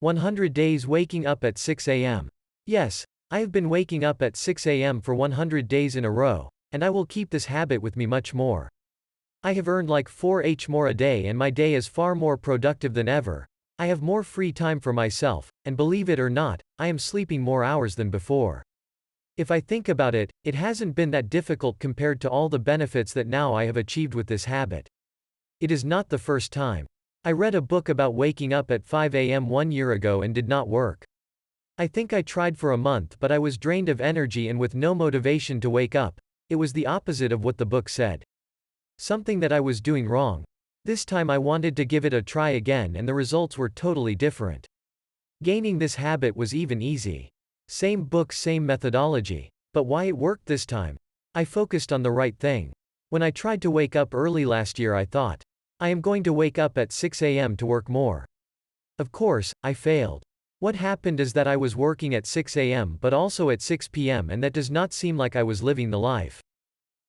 100 days waking up at 6 a.m. Yes, I have been waking up at 6 a.m. for 100 days in a row, and I will keep this habit with me much more. I have earned like 4h more a day and my day is far more productive than ever. I have more free time for myself, and believe it or not, I am sleeping more hours than before. If I think about it, it hasn't been that difficult compared to all the benefits that now I have achieved with this habit. It is not the first time. I read a book about waking up at 5 a.m. 1 year ago and did not work. I think I tried for a month but I was drained of energy and with no motivation to wake up. It was the opposite of what the book said. Something that I was doing wrong. This time I wanted to give it a try again and the results were totally different. Gaining this habit was even easy. Same book, same methodology. But why it worked this time? I focused on the right thing. When I tried to wake up early last year I thought, I am going to wake up at 6 a.m. to work more. Of course, I failed. What happened is that I was working at 6 a.m. but also at 6 p.m. and that does not seem like I was living the life.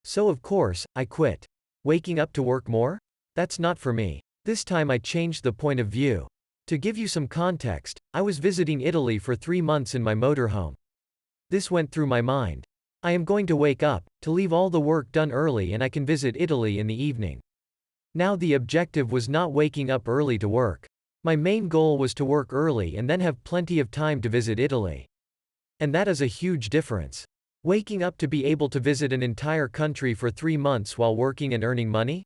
So of course, I quit. Waking up to work more? That's not for me. This time I changed the point of view. To give you some context, I was visiting Italy for 3 months in my motorhome. This went through my mind. I am going to wake up, to leave all the work done early and I can visit Italy in the evening. Now the objective was not waking up early to work. My main goal was to work early and then have plenty of time to visit Italy. And that is a huge difference. Waking up to be able to visit an entire country for 3 months while working and earning money?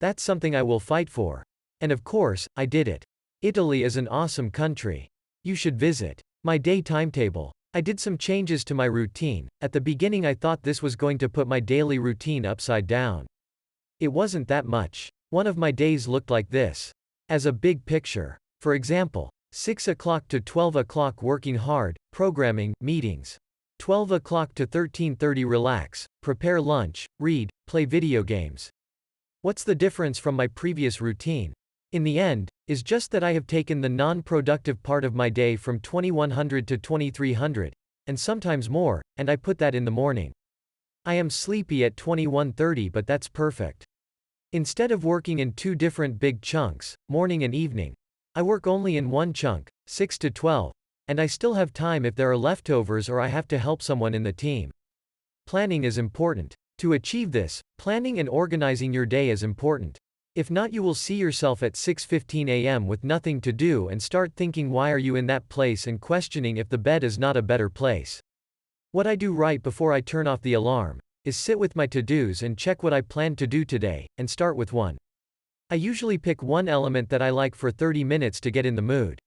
That's something I will fight for. And of course, I did it. Italy is an awesome country. You should visit. My day timetable. I did some changes to my routine. At the beginning I thought this was going to put my daily routine upside down. It wasn't that much. One of my days looked like this. As a big picture. For example, 6 o'clock to 12 o'clock working hard, programming, meetings. 12 o'clock to 13:30 relax, prepare lunch, read, play video games. What's the difference from my previous routine? In the end, is just that I have taken the non-productive part of my day from 2100 to 2300, and sometimes more, and I put that in the morning. I am sleepy at 21:30 but that's perfect. Instead of working in 2 different big chunks, morning and evening, I work only in one chunk, 6 to 12, and I still have time if there are leftovers or I have to help someone in the team. Planning is important. To achieve this, planning and organizing your day is important. If not, you will see yourself at 6:15 a.m. with nothing to do and start thinking why are you in that place and questioning if the bed is not a better place. What I do right before I turn off the alarm is sit with my to-dos and check what I plan to do today, and start with one. I usually pick one element that I like for 30 minutes to get in the mood.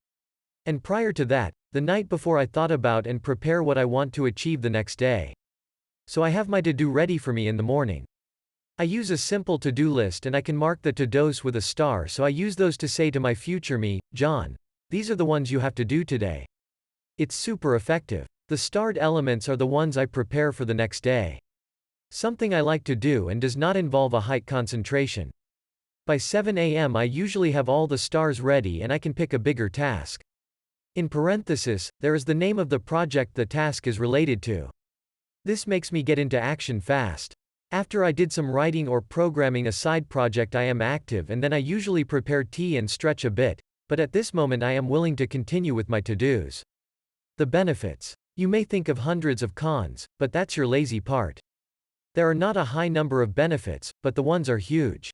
And prior to that, the night before I thought about and prepare what I want to achieve the next day. So I have my to-do ready for me in the morning. I use a simple to-do list and I can mark the to-dos with a star, so I use those to say to my future me, John, these are the ones you have to do today. It's super effective. The starred elements are the ones I prepare for the next day. Something I like to do and does not involve a high concentration. By 7 a.m. I usually have all the stars ready and I can pick a bigger task. In parenthesis, there is the name of the project the task is related to. This makes me get into action fast. After I did some writing or programming a side project I am active and then I usually prepare tea and stretch a bit, but at this moment I am willing to continue with my to-dos. The benefits. You may think of hundreds of cons, but that's your lazy part. There are not a high number of benefits, but the ones are huge.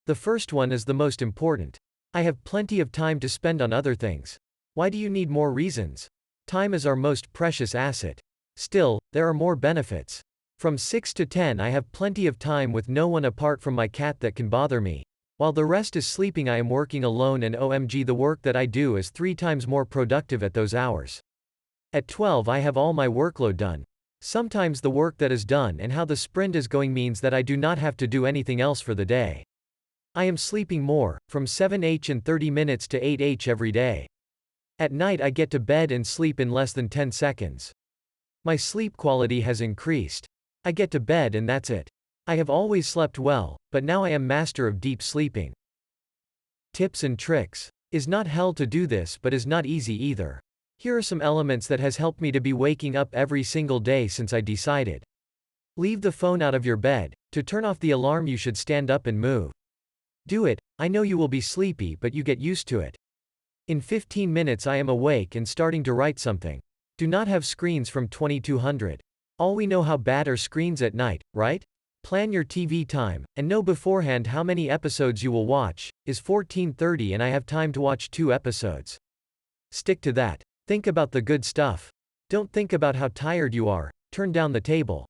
The first one is the most important. I have plenty of time to spend on other things. Why do you need more reasons? Time is our most precious asset. Still, there are more benefits. From 6 to 10 I have plenty of time with no one apart from my cat that can bother me. While the rest is sleeping I am working alone and OMG the work that I do is 3 times more productive at those hours. At 12 I have all my workload done. Sometimes the work that is done and how the sprint is going means that I do not have to do anything else for the day. I am sleeping more, from 7h and 30 minutes to 8h every day. At night I get to bed and sleep in less than 10 seconds. My sleep quality has increased. I get to bed and that's it. I have always slept well, but now I am master of deep sleeping. Tips and tricks. Is not hell to do this but is not easy either. Here are some elements that has helped me to be waking up every single day since I decided. Leave the phone out of your bed. To turn off the alarm you should stand up and move. Do it. I know you will be sleepy but you get used to it. In 15 minutes I am awake and starting to write something. Do not have screens from 2200. All we know how bad are screens at night, right? Plan your TV time, and know beforehand how many episodes you will watch. Is 14:30 and I have time to watch 2 episodes. Stick to that. Think about the good stuff. Don't think about how tired you are. Turn down the table.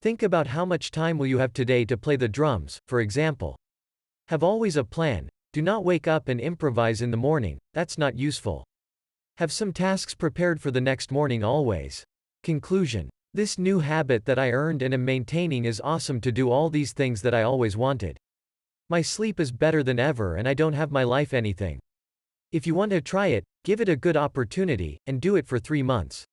Think about how much time will you have today to play the drums, for example. Have always a plan. Do not wake up and improvise in the morning, that's not useful. Have some tasks prepared for the next morning always. Conclusion. This new habit that I earned and am maintaining is awesome to do all these things that I always wanted. My sleep is better than ever and I don't have my life anything. If you want to try it, give it a good opportunity, and do it for 3 months.